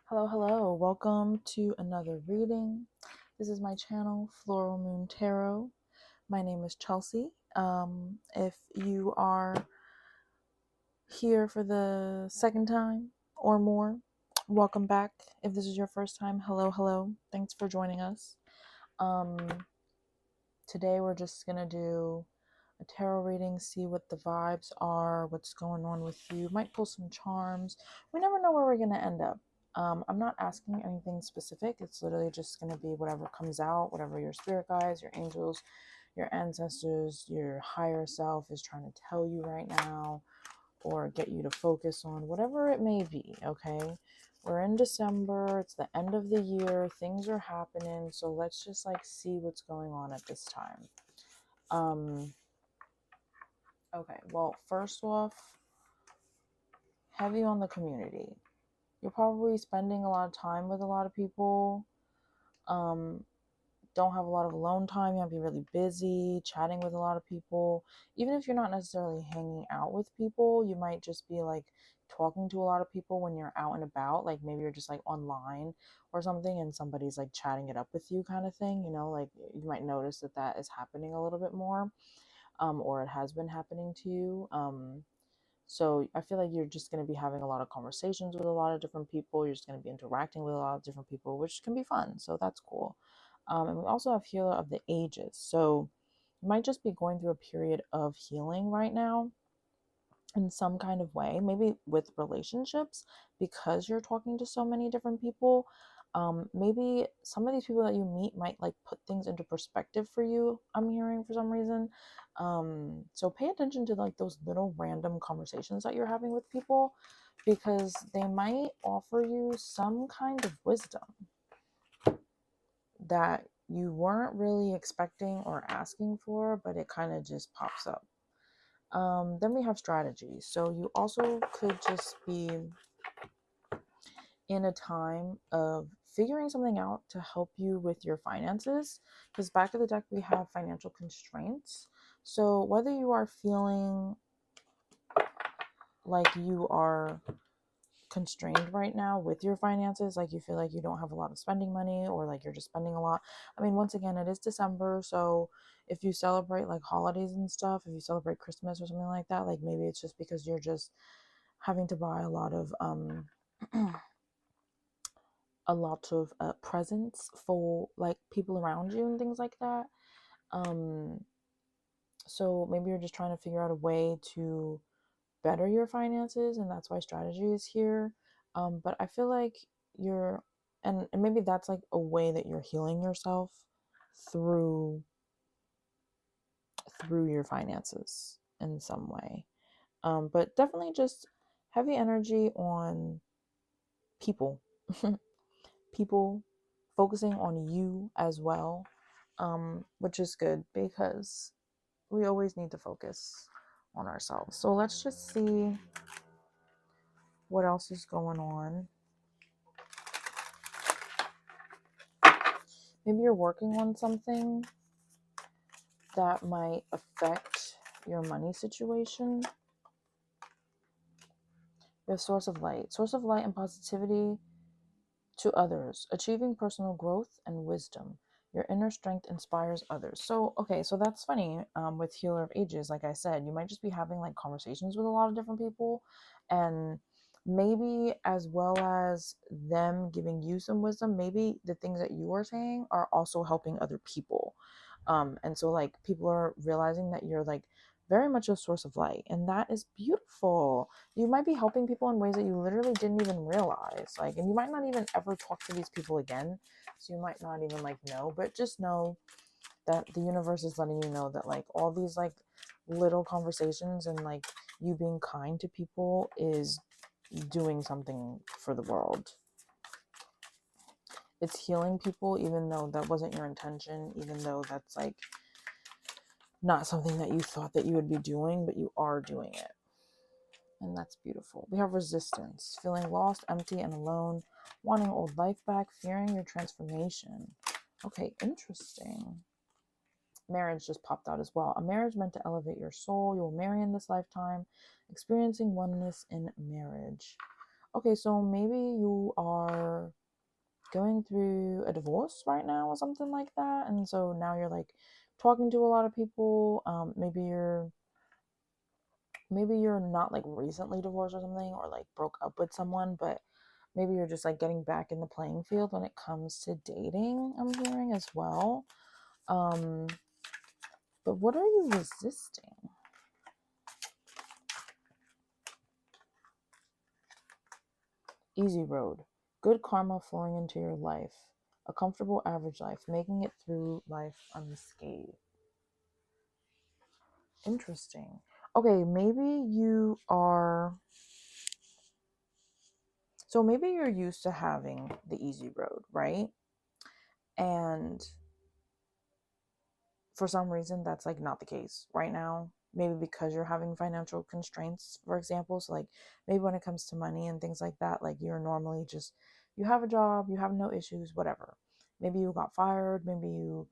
Hello. Welcome to another reading. This is my channel, Floral Moon Tarot. My name is Chelsea. If you are here for the second time or more, welcome back. If this is your first time, hello. Thanks for joining us. Um, Today we're just gonna do a tarot reading, see what the vibes are, what's going on with you. Might pull some charms. We never know where we're gonna end up. I'm not asking anything specific. It's literally just gonna be whatever comes out, whatever your spirit guides, your angels, your ancestors, your higher self is trying to tell you right now, or get you to focus on, whatever it may be. Okay, we're in December, it's the end of the year, things are happening, so let's just like see what's going on at this time. Okay, well, first off, heavy on the community. You're probably spending a lot of time with a lot of people. Don't have a lot of alone time. You might be really busy chatting with a lot of people. Even if you're not necessarily hanging out with people, you might just be like talking to a lot of people when you're out and about. Like maybe you're just like online or something and somebody's like chatting it up with you, kind of thing. You know, like you might notice that is happening a little bit more, or it has been happening to you. So I feel like you're just going to be having a lot of conversations with a lot of different people. You're just going to be interacting with a lot of different people, which can be fun. So that's cool. And we also have Healer of the Ages. So you might just be going through a period of healing right now in some kind of way, maybe with relationships, because you're talking to so many different people. Maybe some of these people that you meet might like put things into perspective for you, I'm hearing, for some reason. So pay attention to like those little random conversations that you're having with people, because they might offer you some kind of wisdom that you weren't really expecting or asking for, but it kind of just pops up. Then we have strategy. So you also could just be in a time of figuring something out to help you with your finances, because back of the deck we have financial constraints. So whether you are feeling like you are constrained right now with your finances, like you feel like you don't have a lot of spending money, or like you're just spending a lot. I mean, once again, it is December, so if you celebrate like holidays and stuff, if you celebrate Christmas or something like that, like maybe it's just because you're just having to buy a lot of presents for like people around you and things like that. um so maybe you're just trying to figure out a way to better your finances, and that's why strategy is here. But I feel like you're and maybe that's like a way that you're healing yourself through your finances in some way. But definitely just heavy energy on people. People, focusing on you as well, which is good because we always need to focus on ourselves. So let's just see what else is going on. Maybe you're working on something that might affect your money situation. We have source of light and positivity to others, achieving personal growth and wisdom. Your inner strength inspires others. So, okay, so that's funny. With Healer of Ages, like I said, you might just be having like conversations with a lot of different people, and maybe as well as them giving you some wisdom, maybe the things that you are saying are also helping other people. And so like people are realizing that you're like very much a source of light, and that is beautiful. You might be helping people in ways that you literally didn't even realize, like, and you might not even ever talk to these people again, so you might not even like know, but just know that the universe is letting you know that like all these like little conversations and like you being kind to people is doing something for the world. It's healing people, even though that wasn't your intention, even though that's like not something that you thought that you would be doing, but you are doing it. And that's beautiful. We have resistance, feeling lost, empty, and alone, wanting old life back, fearing your transformation. Okay, interesting. Marriage just popped out as well. A marriage meant to elevate your soul. You will marry in this lifetime, experiencing oneness in marriage. Okay, so maybe you are going through a divorce right now or something like that, and so now you're like talking to a lot of people. Maybe you're not like recently divorced or something, or like broke up with someone, but maybe you're just like getting back in the playing field when it comes to dating, I'm hearing as well. um but what are you resisting? Easy road, good karma flowing into your life, a comfortable average life, making it through life unscathed. Interesting. Okay, maybe you're used to having the easy road, right? And for some reason that's like not the case right now. Maybe because you're having financial constraints, for example. So like maybe when it comes to money and things like that, like you're normally just, you have a job, you have no issues, whatever. Maybe you got fired, maybe you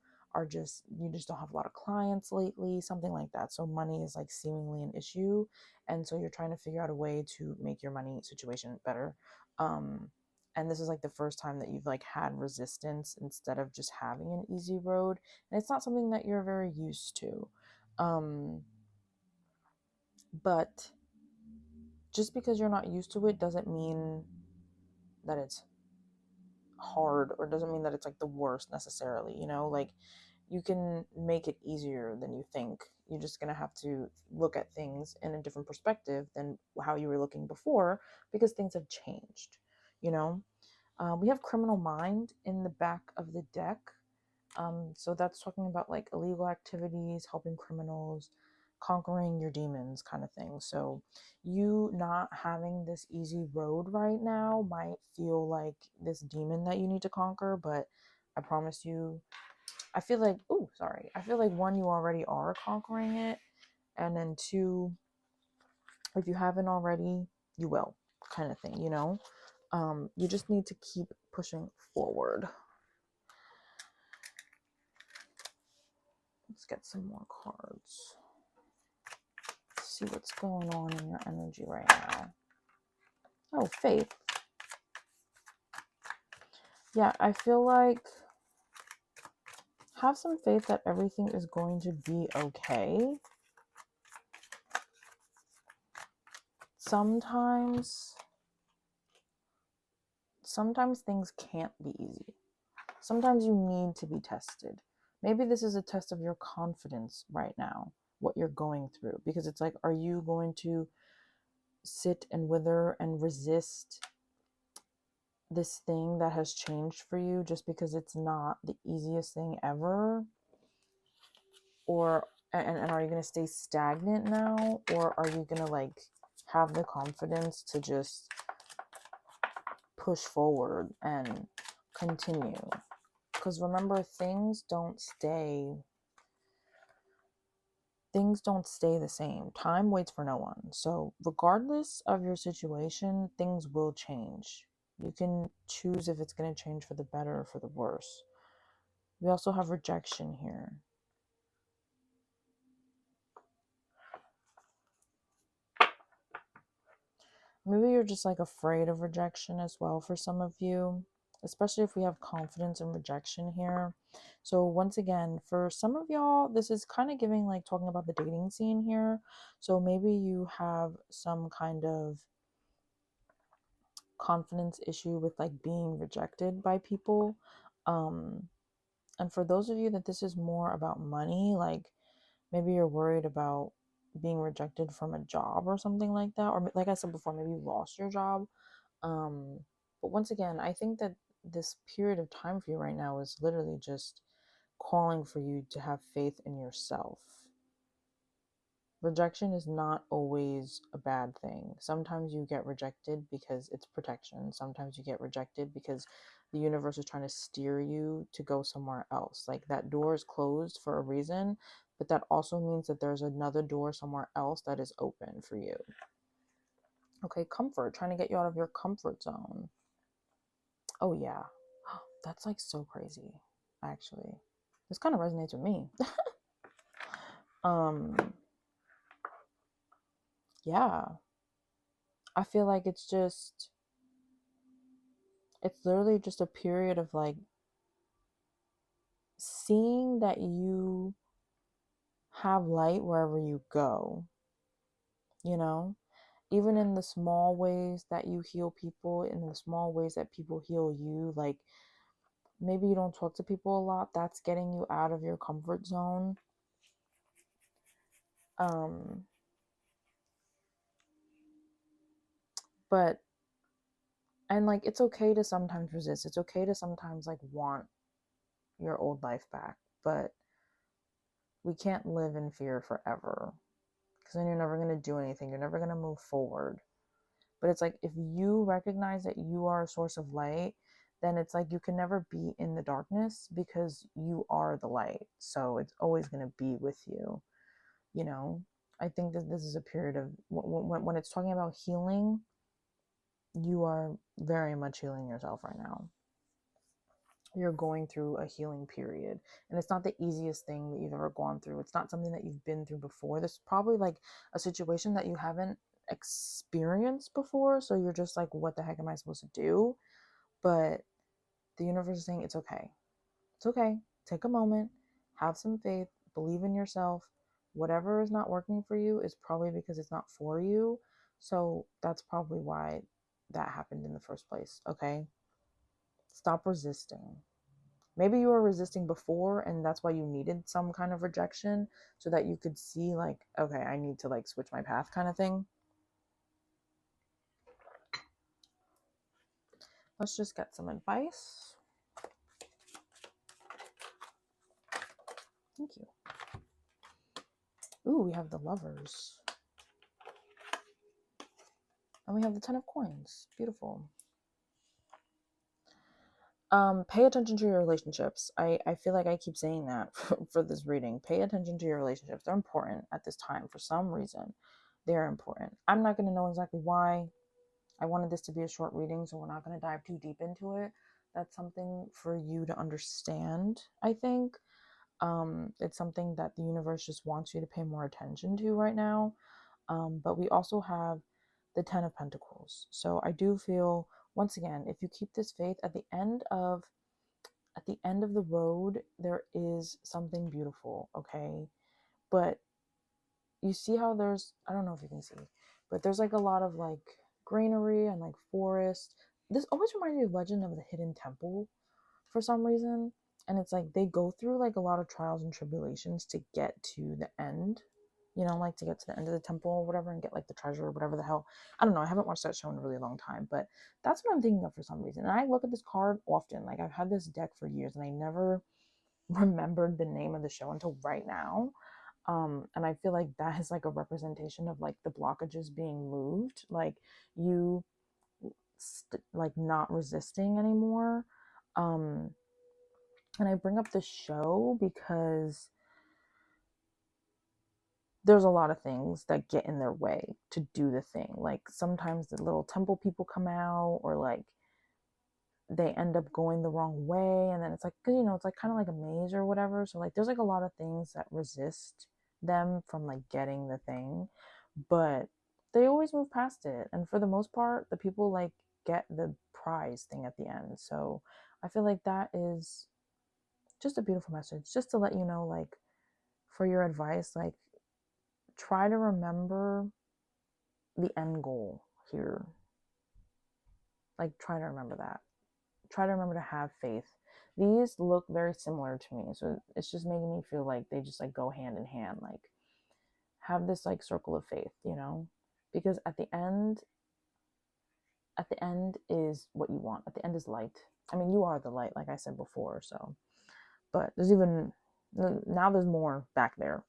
just don't have a lot of clients lately, something like that. So money is like seemingly an issue, and so you're trying to figure out a way to make your money situation better. um and this is like the first time that you've like had resistance instead of just having an easy road, and it's not something that you're very used to. um but just because you're not used to it doesn't mean that it's hard, or doesn't mean that it's like the worst necessarily, like you can make it easier than you think. You're just going to have to look at things in a different perspective than how you were looking before, because things have changed, you know. We have criminal mind in the back of the deck. So that's talking about like illegal activities, helping criminals, conquering your demons, kind of thing. So you not having this easy road right now might feel like this demon that you need to conquer, but I promise you, I feel like one, you already are conquering it, and then two, if you haven't already, you will, kind of thing, you just need to keep pushing forward. Let's get some more cards. See what's going on in your energy right now. Oh, faith. Yeah, I feel like have some faith that everything is going to be okay. Sometimes things can't be easy. Sometimes you need to be tested. Maybe this is a test of your confidence right now, what you're going through, because it's like, are you going to sit and wither and resist this thing that has changed for you just because it's not the easiest thing ever? Or and are you going to stay stagnant now, or are you going to like have the confidence to just push forward and continue? Because remember, things don't stay the same. Time waits for no one. So regardless of your situation, things will change. You can choose if it's going to change for the better or for the worse. We also have rejection here. Maybe you're just like afraid of rejection as well for some of you, especially if we have confidence in rejection here. So once again, for some of y'all, this is kind of giving like talking about the dating scene here. So maybe you have some kind of confidence issue with like being rejected by people. And for those of you that this is more about money, like maybe you're worried about being rejected from a job or something like that, or like I said before, maybe you lost your job. But once again, I think that this period of time for you right now is literally just calling for you to have faith in yourself. Rejection is not always a bad thing. Sometimes you get rejected because it's protection. Sometimes you get rejected because the universe is trying to steer you to go somewhere else. Like that door is closed for a reason, but that also means that there's another door somewhere else that is open for you. Okay, comfort, trying to get you out of your comfort zone. Oh yeah, that's like so crazy, actually. This kind of resonates with me. um yeah, I feel like it's just It's literally just a period of like seeing that you have light wherever you go, you know? Even in the small ways that you heal people, in the small ways that people heal you, like maybe you don't talk to people a lot, that's getting you out of your comfort zone. But and like it's okay to sometimes resist. It's okay to sometimes like want your old life back, but we can't live in fear forever, because then you're never going to do anything. You're never going to move forward. But it's like if you recognize that you are a source of light, then it's like you can never be in the darkness because you are the light. So it's always going to be with you, you know? I think that this is a period of when it's talking about healing, you are very much healing yourself right now. You're going through a healing period, and it's not the easiest thing that you've ever gone through. It's not something that you've been through before. This is probably like a situation that you haven't experienced before, so you're just like, what the heck am I supposed to do? But the universe is saying it's okay. It's okay. Take a moment, have some faith, believe in yourself. Whatever is not working for you is probably because it's not for you. So that's probably why that happened in the first place. Okay, stop resisting. Maybe you were resisting before and that's why you needed some kind of rejection, so that you could see like, okay, I need to like switch my path kind of thing. Let's just get some advice. Thank you. Ooh, we have the Lovers. And we have the Ten of Coins. Beautiful. Pay attention to your relationships. I feel like I keep saying that for this reading. Pay attention to your relationships. They're important at this time for some reason. They're important. I'm not going to know exactly why. I wanted this to be a short reading, so we're not going to dive too deep into it. That's something for you to understand, I think. It's something that the universe just wants you to pay more attention to right now. But we also have the Ten of Pentacles. So I do feel, once again, if you keep this faith, at the end of the road, there is something beautiful, okay? But you see how there's, I don't know if you can see, but there's like a lot of like greenery and like forest. This always reminds me of Legend of the Hidden Temple for some reason. And it's like they go through like a lot of trials and tribulations to get to the end, like to get to the end of the temple or whatever and get like the treasure or whatever the hell. I don't know. I haven't watched that show in a really long time, but that's what I'm thinking of for some reason. And I look at this card often. Like I've had this deck for years and I never remembered the name of the show until right now. And I feel like that is like a representation of like the blockages being moved, like you like not resisting anymore. And I bring up this show because there's a lot of things that get in their way to do the thing. Like sometimes the little temple people come out, or like they end up going the wrong way, and then it's like, because it's like kind of like a maze or whatever. So like there's like a lot of things that resist them from like getting the thing, but they always move past it. And for the most part, the people like get the prize thing at the end. So I feel like that is just a beautiful message, just to let you know, like, for your advice, like, try to remember the end goal here. Like, try to remember that. Try to remember to have faith. These look very similar to me, so it's just making me feel like they just like go hand in hand. Like, have this like circle of faith, because at the end is what you want. At the end is light. I mean, you are the light, like I said before. So, but there's even now there's more back there.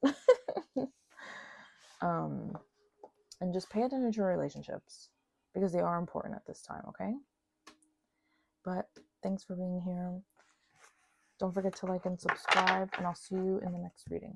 And just pay attention to your relationships because they are important at this time, okay? But thanks for being here. Don't forget to like and subscribe, and I'll see you in the next reading.